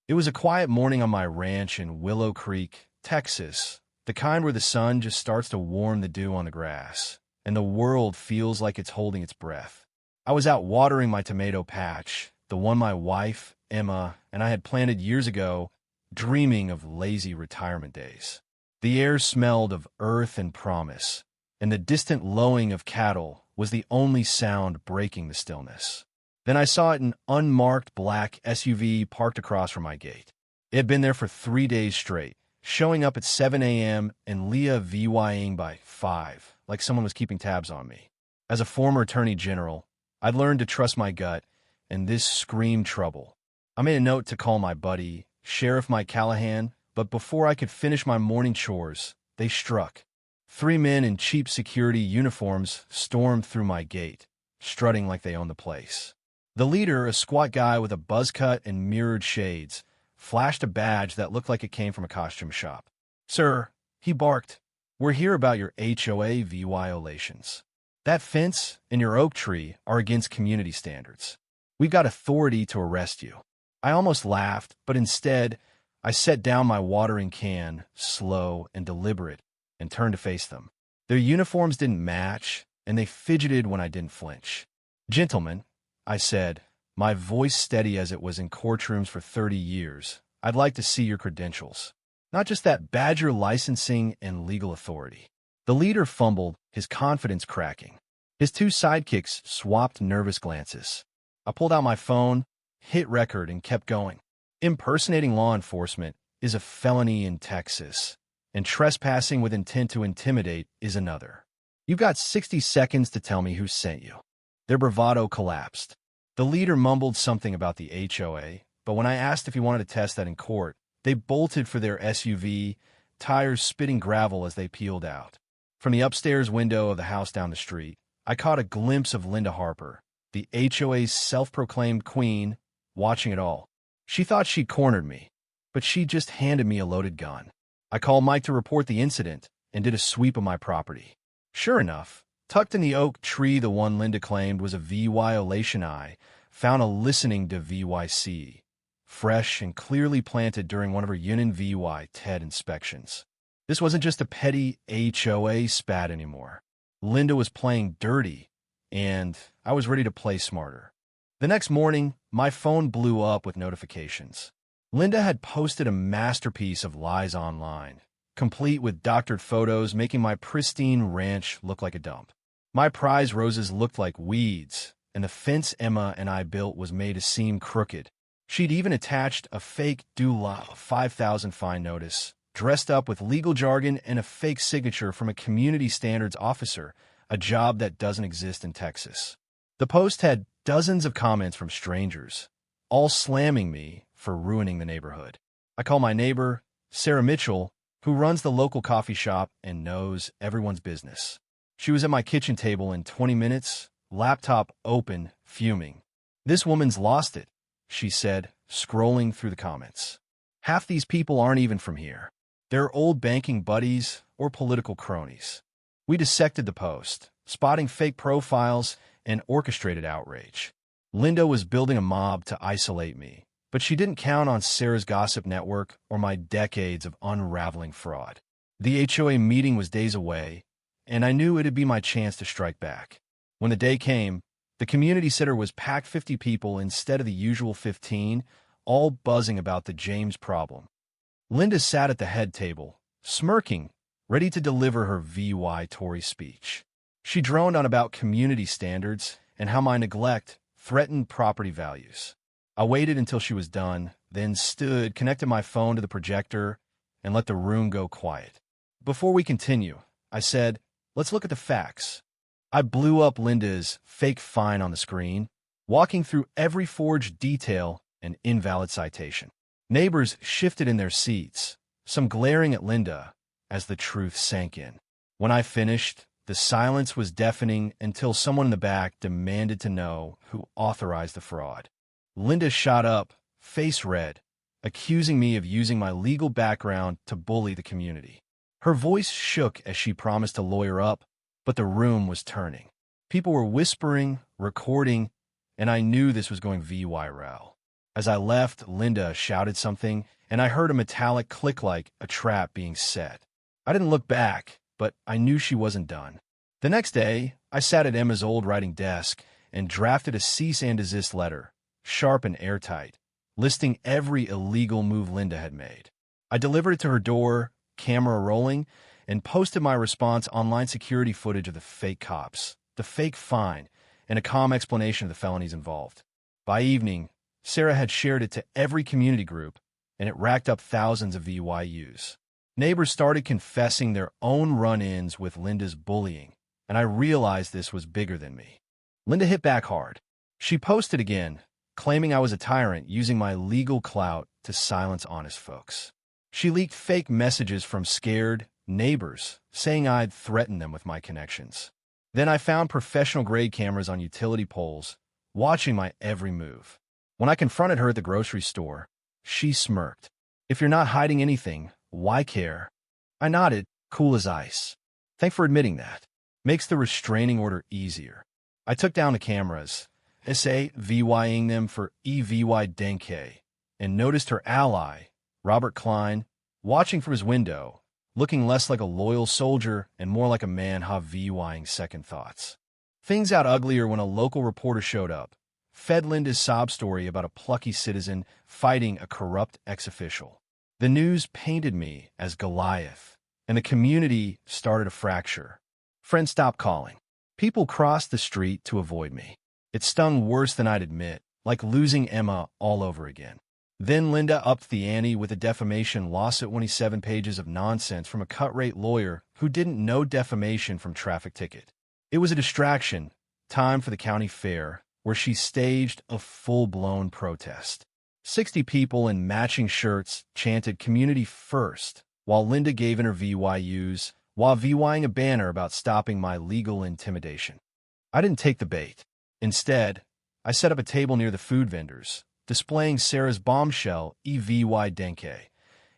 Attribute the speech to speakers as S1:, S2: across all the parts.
S1: It was a quiet morning on my ranch in Willow Creek, Texas, the kind where the sun just starts to warm the dew on the grass, and the world feels like it's holding its breath. I was out watering my tomato patch, the one my wife, Emma, and I had planted years ago, dreaming of lazy retirement days. The air smelled of earth and promise, and the distant lowing of cattle was the only sound breaking the stillness. Then I saw an unmarked black SUV parked across from my gate. It had been there for 3 days straight, showing up at 7 a.m. and Leah VYing by 5, like someone was keeping tabs on me. As a former attorney general, I'd learned to trust my gut, and this screamed trouble. I made a note to call my buddy, Sheriff Mike Callahan, but before I could finish my morning chores, they struck. 3 men in cheap security uniforms stormed through my gate, strutting like they owned the place. The leader, a squat guy with a buzz cut and mirrored shades, flashed a badge that looked like it came from a costume shop. "Sir," he barked, "we're here about your HOA violations. That fence and your oak tree are against community standards. We've got authority to arrest you." I almost laughed, but instead, I set down my watering can, slow and deliberate, and turned to face them. Their uniforms didn't match, and they fidgeted when I didn't flinch. "Gentlemen," I said, my voice steady as it was in courtrooms for 30 years, "I'd like to see your credentials. Not just that Badger licensing and legal authority." The leader fumbled, his confidence cracking. His 2 sidekicks swapped nervous glances. I pulled out my phone, hit record, and kept going. Impersonating law enforcement is a felony in Texas, and trespassing with intent to intimidate is another. You've got 60 seconds to tell me who sent you. Their bravado collapsed. The leader mumbled something about the HOA, but when I asked if he wanted to test that in court, they bolted for their SUV, tires spitting gravel as they peeled out. From the upstairs window of the house down the street, I caught a glimpse of Linda Harper, the HOA's self-proclaimed queen, watching it all. She thought she'd cornered me, but she just handed me a loaded gun. I called Mike to report the incident and did a sweep of my property. Sure enough, tucked in the oak tree the one Linda claimed was a violation, I found a listening to VYC, fresh and clearly planted during one of her Union VY TED inspections. This wasn't just a petty HOA spat anymore. Linda was playing dirty, and I was ready to play smarter. The next morning, my phone blew up with notifications. Linda had posted a masterpiece of lies online, complete with doctored photos making my pristine ranch look like a dump. My prize roses looked like weeds, and the fence Emma and I built was made to seem crooked. She'd even attached a fake DULA 5,000 fine notice, dressed up with legal jargon and a fake signature from a community standards officer, a job that doesn't exist in Texas. The post had dozens of comments from strangers, all slamming me for ruining the neighborhood. I call my neighbor, Sarah Mitchell, who runs the local coffee shop and knows everyone's business. She was at my kitchen table in 20 minutes, laptop open, fuming. "This woman's lost it," she said, scrolling through the comments. "Half these people aren't even from here. They're old banking buddies or political cronies." We dissected the post, spotting fake profiles and orchestrated outrage. Linda was building a mob to isolate me, but she didn't count on Sarah's gossip network or my decades of unraveling fraud. The HOA meeting was days away, and I knew it'd be my chance to strike back. When the day came, the community center was packed 50 people instead of the usual 15, all buzzing about the James problem. Linda sat at the head table, smirking, ready to deliver her VY Tory speech. She droned on about community standards and how my neglect threatened property values. I waited until she was done, then stood, connected my phone to the projector, and let the room go quiet. "Before we continue," I said, "let's look at the facts." I blew up Linda's fake fine on the screen, walking through every forged detail and invalid citation. Neighbors shifted in their seats, some glaring at Linda as the truth sank in. When I finished, the silence was deafening until someone in the back demanded to know who authorized the fraud. Linda shot up, face red, accusing me of using my legal background to bully the community. Her voice shook as she promised to lawyer up, but the room was turning. People were whispering, recording, and I knew this was going viral. As I left, Linda shouted something, and I heard a metallic click like a trap being set. I didn't look back, but I knew she wasn't done. The next day, I sat at Emma's old writing desk and drafted a cease and desist letter, sharp and airtight, listing every illegal move Linda had made. I delivered it to her door, camera rolling, and posted my response online security footage of the fake cops, the fake fine, and a calm explanation of the felonies involved. By evening, Sarah had shared it to every community group, and it racked up thousands of VYUs. Neighbors started confessing their own run-ins with Linda's bullying, and I realized this was bigger than me. Linda hit back hard. She posted again, claiming I was a tyrant using my legal clout to silence honest folks. She leaked fake messages from scared neighbors, saying I'd threatened them with my connections. Then I found professional-grade cameras on utility poles, watching my every move. When I confronted her at the grocery store, she smirked. "If you're not hiding anything, why care?" I nodded, cool as ice. "Thanks for admitting that. Makes the restraining order easier." I took down the cameras, VYing them for EVY Denke, and noticed her ally, Robert Klein, watching from his window, looking less like a loyal soldier and more like a man VYing second thoughts. Things got uglier when a local reporter showed up, fed Linda's sob story about a plucky citizen fighting a corrupt ex-official. The news painted me as Goliath, and the community started a fracture. Friends stopped calling. People crossed the street to avoid me. It stung worse than I'd admit, like losing Emma all over again. Then Linda upped the ante with a defamation lawsuit, 27 pages of nonsense from a cut-rate lawyer who didn't know defamation from traffic ticket. It was a distraction, time for the county fair, where she staged a full-blown protest. 60 people in matching shirts chanted "Community First," while Linda gave in her VYUs, while VYing a banner about stopping my legal intimidation. I didn't take the bait. Instead, I set up a table near the food vendors, displaying Sarah's bombshell EVY Denke,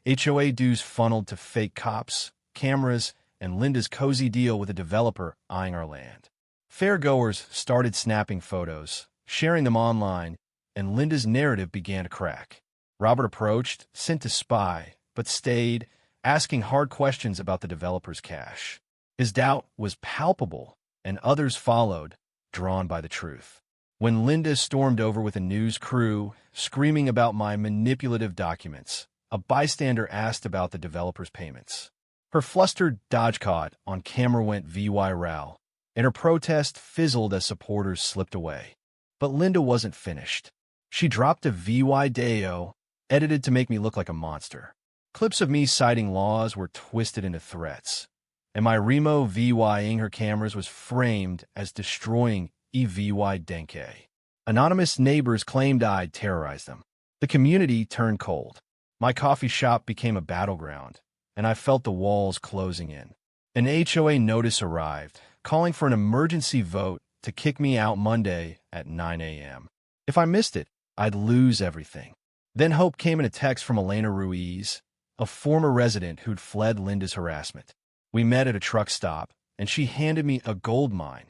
S1: HOA dues funneled to fake cops, cameras, and Linda's cozy deal with a developer eyeing our land. Fairgoers started snapping photos, sharing them online, and Linda's narrative began to crack. Robert approached, sent to spy, but stayed, asking hard questions about the developer's cash. His doubt was palpable, and others followed, drawn by the truth. When Linda stormed over with a news crew, screaming about my manipulative documents, a bystander asked about the developer's payments. Her flustered dodgecot on camera went VY row, and her protest fizzled as supporters slipped away. But Linda wasn't finished. She dropped a VY Deo, edited to make me look like a monster. Clips of me citing laws were twisted into threats, and my Remo VYing her cameras was framed as destroying EVY Denke. Anonymous neighbors claimed I'd terrorized them. The community turned cold. My coffee shop became a battleground, and I felt the walls closing in. An HOA notice arrived, calling for an emergency vote to kick me out Monday at 9 a.m. If I missed it, I'd lose everything. Then hope came in a text from Elena Ruiz, a former resident who'd fled Linda's harassment. We met at a truck stop, and she handed me a gold mine,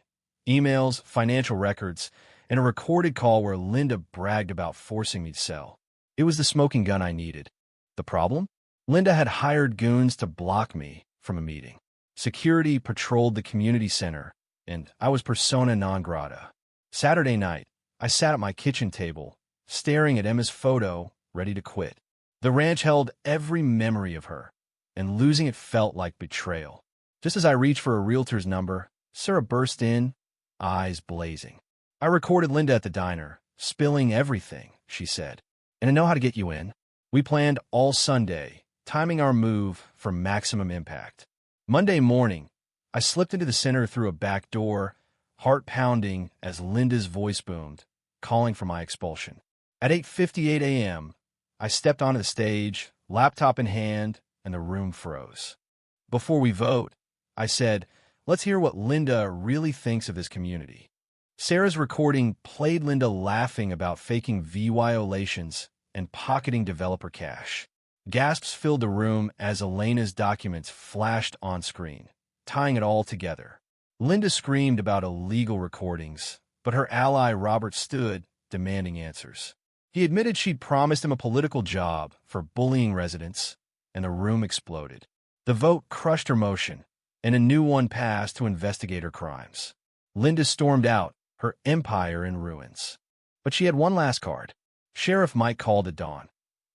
S1: emails, financial records, and a recorded call where Linda bragged about forcing me to sell. It was the smoking gun I needed. The problem? Linda had hired goons to block me from a meeting. Security patrolled the community center, and I was persona non grata. Saturday night, I sat at my kitchen table, staring at Emma's photo, ready to quit. The ranch held every memory of her, and losing it felt like betrayal. Just as I reached for a realtor's number, Sarah burst in, eyes blazing. "I recorded Linda at the diner, spilling everything," she said, "and I know how to get you in." We planned all Sunday, timing our move for maximum impact. Monday morning, I slipped into the center through a back door, heart pounding as Linda's voice boomed, calling for my expulsion. At 8:58 a.m., I stepped onto the stage, laptop in hand, and the room froze. Before we vote, I said, "Let's hear what Linda really thinks of this community." Sarah's recording played Linda laughing about faking violations and pocketing developer cash. Gasps filled the room as Elena's documents flashed on screen, tying it all together. Linda screamed about illegal recordings, but her ally Robert stood, demanding answers. He admitted she'd promised him a political job for bullying residents, and the room exploded. The vote crushed her motion, and a new one passed to investigate her crimes. Linda stormed out, her empire in ruins. But she had one last card. Sheriff Mike called at dawn.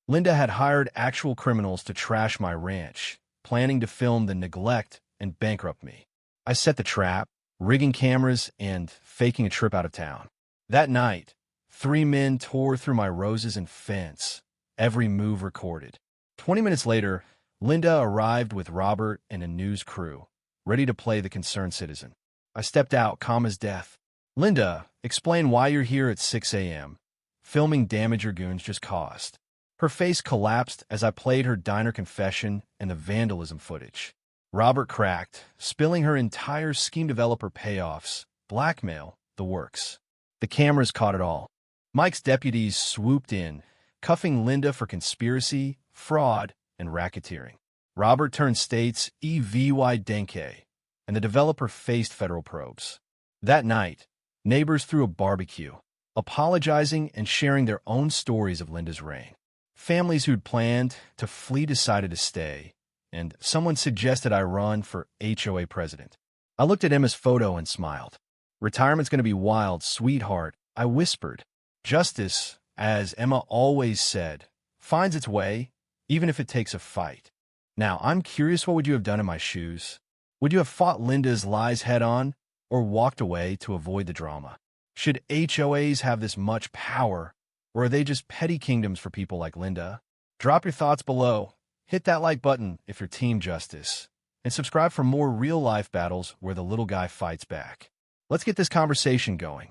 S1: Linda had hired actual criminals to trash my ranch, planning to film the neglect and bankrupt me. I set the trap, rigging cameras and faking a trip out of town. That night, 3 men tore through my roses and fence, every move recorded. 20 minutes later, Linda arrived with Robert and a news crew, ready to play the concerned citizen. I stepped out, calm as death. Linda, explain why you're here at 6 a.m. Filming damage your goons just caused. Her face collapsed as I played her diner confession and the vandalism footage. Robert cracked, spilling her entire scheme developer payoffs, blackmail, the works. The cameras caught it all. Mike's deputies swooped in, cuffing Linda for conspiracy, fraud, and racketeering. Robert turned state's EVY Denke, and the developer faced federal probes. That night, neighbors threw a barbecue, apologizing and sharing their own stories of Linda's reign. Families who'd planned to flee decided to stay, and someone suggested I run for HOA president. I looked at Emma's photo and smiled. Retirement's going to be wild, sweetheart, I whispered. Justice, as Emma always said, finds its way, even if it takes a fight. Now, I'm curious, what would you have done in my shoes? Would you have fought Linda's lies head-on, or walked away to avoid the drama? Should HOAs have this much power, or are they just petty kingdoms for people like Linda? Drop your thoughts below, hit that like button if you're Team Justice, and subscribe for more real-life battles where the little guy fights back. Let's get this conversation going.